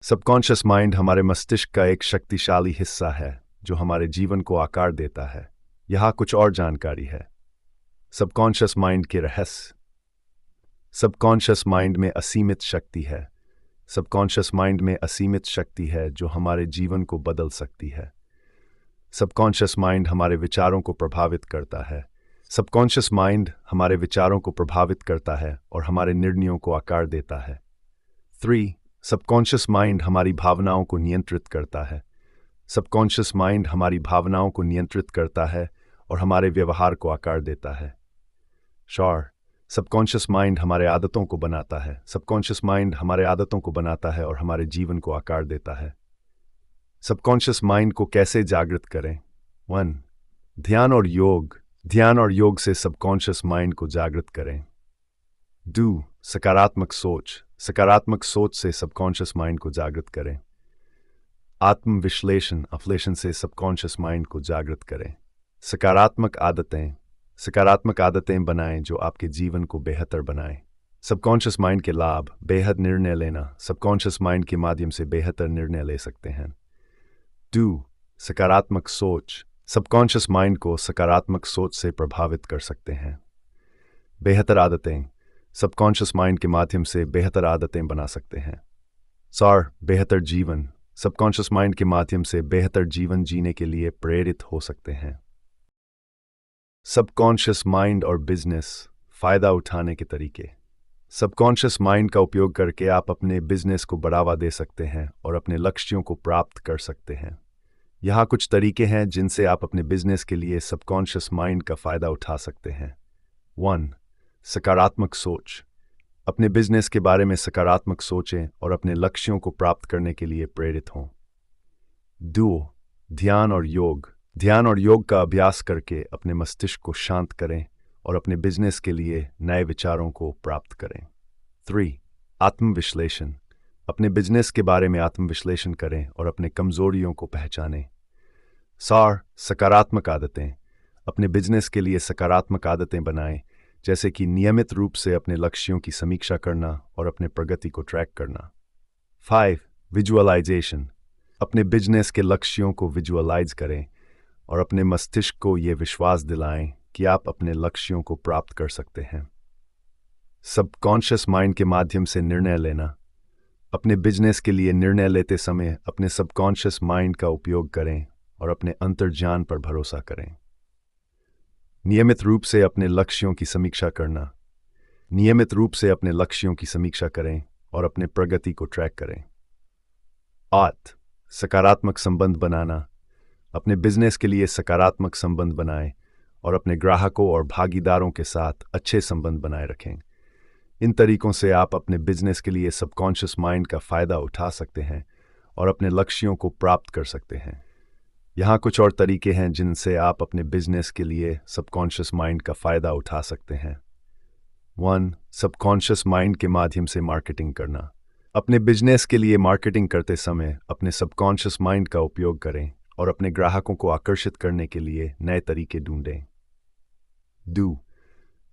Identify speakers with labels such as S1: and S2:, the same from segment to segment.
S1: Subconscious mind हमारे मस्तिष्क का एक शक्तिशाली हिस्सा है जो हमारे जीवन को आकार देता है। यहाँ कुछ और जानकारी है। सबकॉन्शियस माइंड के रहस्य। सबकॉन्शियस माइंड में असीमित शक्ति है। सबकॉन्शियस माइंड में असीमित शक्ति है जो हमारे जीवन को बदल सकती है। सबकॉन्शियस माइंड हमारे विचारों को प्रभावित करता है। सबकॉन्शियस माइंड हमारे विचारों को प्रभावित करता है और हमारे निर्णयों को आकार देता है। 3. सबकॉन्शियस माइंड हमारी भावनाओं को नियंत्रित करता है। सबकॉन्शियस माइंड हमारी भावनाओं को नियंत्रित करता है और हमारे व्यवहार को आकार देता है। 4. सबकॉन्शियस माइंड हमारे आदतों को बनाता है। सबकॉन्शियस माइंड हमारे आदतों को बनाता है और हमारे जीवन को आकार देता है। सबकॉन्शियस माइंड को कैसे जागृत करें? 1. ध्यान और योग। ध्यान और योग से सबकॉन्शियस माइंड को जागृत करें। 2. सकारात्मक सोच। सकारात्मक सोच से सबकॉन्शियस माइंड को जागृत करें। आत्मविश्लेषण से सबकॉन्शियस माइंड को जागृत करें। सकारात्मक आदतें। सकारात्मक आदतें बनाएं जो आपके जीवन को बेहतर बनाएं। सबकॉन्शियस माइंड के लाभ। बेहद निर्णय लेना। सबकॉन्शियस माइंड के माध्यम से बेहतर निर्णय ले सकते हैं। 2. सकारात्मक सोच। सबकॉन्शियस माइंड को सकारात्मक सोच से प्रभावित कर सकते हैं। बेहतर आदतें। सबकॉन्शियस माइंड के माध्यम से बेहतर आदतें बना सकते हैं। 4. बेहतर जीवन। सबकॉन्शियस माइंड के माध्यम से बेहतर जीवन जीने के लिए प्रेरित हो सकते हैं। सबकॉन्शियस माइंड और बिजनेस। फायदा उठाने के तरीके। सबकॉन्शियस माइंड का उपयोग करके आप अपने बिजनेस को बढ़ावा दे सकते हैं और अपने लक्ष्यों को प्राप्त कर सकते हैं। यहाँ कुछ तरीके हैं जिनसे आप अपने बिजनेस के लिए सबकॉन्शियस माइंड का फायदा उठा सकते हैं। 1. सकारात्मक सोच। अपने बिजनेस के बारे में सकारात्मक सोचें और अपने लक्ष्यों को प्राप्त करने के लिए प्रेरित हों। 2. ध्यान और योग। ध्यान और योग का अभ्यास करके अपने मस्तिष्क को शांत करें और अपने बिजनेस के लिए नए विचारों को प्राप्त करें। 3. आत्मविश्लेषण। अपने बिजनेस के बारे में आत्मविश्लेषण करें और अपने कमजोरियों को पहचानें। 4. सकारात्मक आदतें। अपने बिजनेस के लिए सकारात्मक आदतें बनाएं, जैसे कि नियमित रूप से अपने लक्ष्यों की समीक्षा करना और अपने प्रगति को ट्रैक करना। 5. विजुअलाइजेशन। अपने बिजनेस के लक्ष्यों को विजुअलाइज करें और अपने मस्तिष्क को ये विश्वास दिलाएं कि आप अपने लक्ष्यों को प्राप्त कर सकते हैं। सबकॉन्शियस माइंड के माध्यम से निर्णय लेना। अपने बिजनेस के लिए निर्णय लेते समय अपने सबकॉन्शियस माइंड का उपयोग करें और अपने अंतर्ज्ञान पर भरोसा करें। नियमित रूप से अपने लक्ष्यों की समीक्षा करना। नियमित रूप से अपने लक्ष्यों की समीक्षा करें और अपने प्रगति को ट्रैक करें। 8. सकारात्मक संबंध बनाना। अपने बिजनेस के लिए सकारात्मक संबंध बनाएं और अपने ग्राहकों और भागीदारों के साथ अच्छे संबंध बनाए रखें। इन तरीकों से आप अपने बिजनेस के लिए सबकॉन्शियस माइंड का फायदा उठा सकते हैं और अपने लक्ष्यों को प्राप्त कर सकते हैं। यहाँ कुछ और तरीके हैं जिनसे आप अपने बिजनेस के लिए सबकॉन्शियस माइंड का फायदा उठा सकते हैं। 1. सबकॉन्शियस माइंड के माध्यम से मार्केटिंग करना। अपने बिजनेस के लिए मार्केटिंग करते समय अपने सबकॉन्शियस माइंड का उपयोग करें और अपने ग्राहकों को आकर्षित करने के लिए नए तरीके ढूंढें। 2.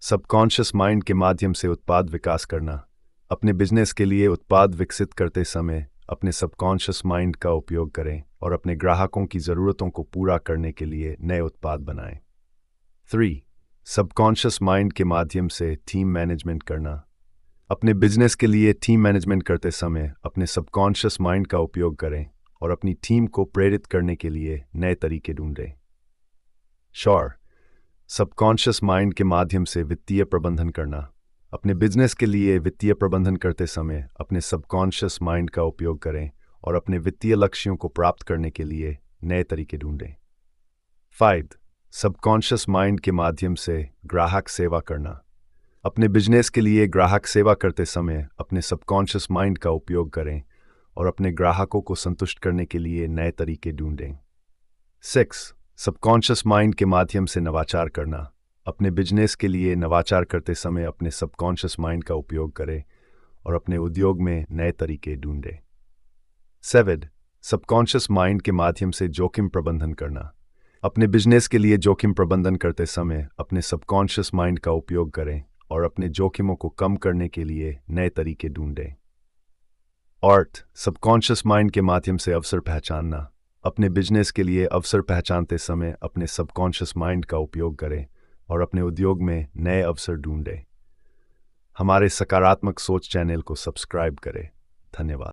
S1: सबकॉन्शियस माइंड के माध्यम से उत्पाद विकास करना। अपने बिजनेस के लिए उत्पाद विकसित करते समय अपने सबकॉन्शियस माइंड का उपयोग करें और अपने ग्राहकों की ज़रूरतों को पूरा करने के लिए नए उत्पाद बनाएं। 3. सबकॉन्शियस माइंड के माध्यम से टीम मैनेजमेंट करना। अपने बिजनेस के लिए टीम मैनेजमेंट करते समय अपने सबकॉन्शियस माइंड का उपयोग करें और अपनी टीम को प्रेरित करने के लिए नए तरीके ढूंढें। 4. सबकॉन्शियस माइंड के माध्यम से वित्तीय प्रबंधन करना। अपने बिजनेस के लिए वित्तीय प्रबंधन करते समय अपने सबकॉन्शियस माइंड का उपयोग करें और अपने वित्तीय लक्ष्यों को प्राप्त करने के लिए नए तरीके ढूंढें। 5. सबकॉन्शियस माइंड के माध्यम से ग्राहक सेवा करना। अपने बिजनेस के लिए ग्राहक सेवा करते समय अपने सबकॉन्शियस माइंड का उपयोग करें और अपने ग्राहकों को संतुष्ट करने के लिए नए तरीके ढूंढें। 6. सबकॉन्शियस माइंड के माध्यम से नवाचार करना। अपने बिजनेस के लिए नवाचार करते समय अपने सबकॉन्शियस माइंड का उपयोग करें और अपने उद्योग में नए तरीके ढूंढें। 7. सबकॉन्शियस माइंड के माध्यम से जोखिम प्रबंधन करना। अपने बिजनेस के लिए जोखिम प्रबंधन करते समय अपने सबकॉन्शियस माइंड का उपयोग करें और अपने जोखिमों को कम करने के लिए नए तरीके ढूंढें। आर्ट सबकॉन्शियस माइंड के माध्यम से अवसर पहचानना। अपने बिजनेस के लिए अवसर पहचानते समय अपने सबकॉन्शियस माइंड का उपयोग करें और अपने उद्योग में नए अवसर ढूंढें। हमारे सकारात्मक सोच चैनल को सब्सक्राइब करें। धन्यवाद।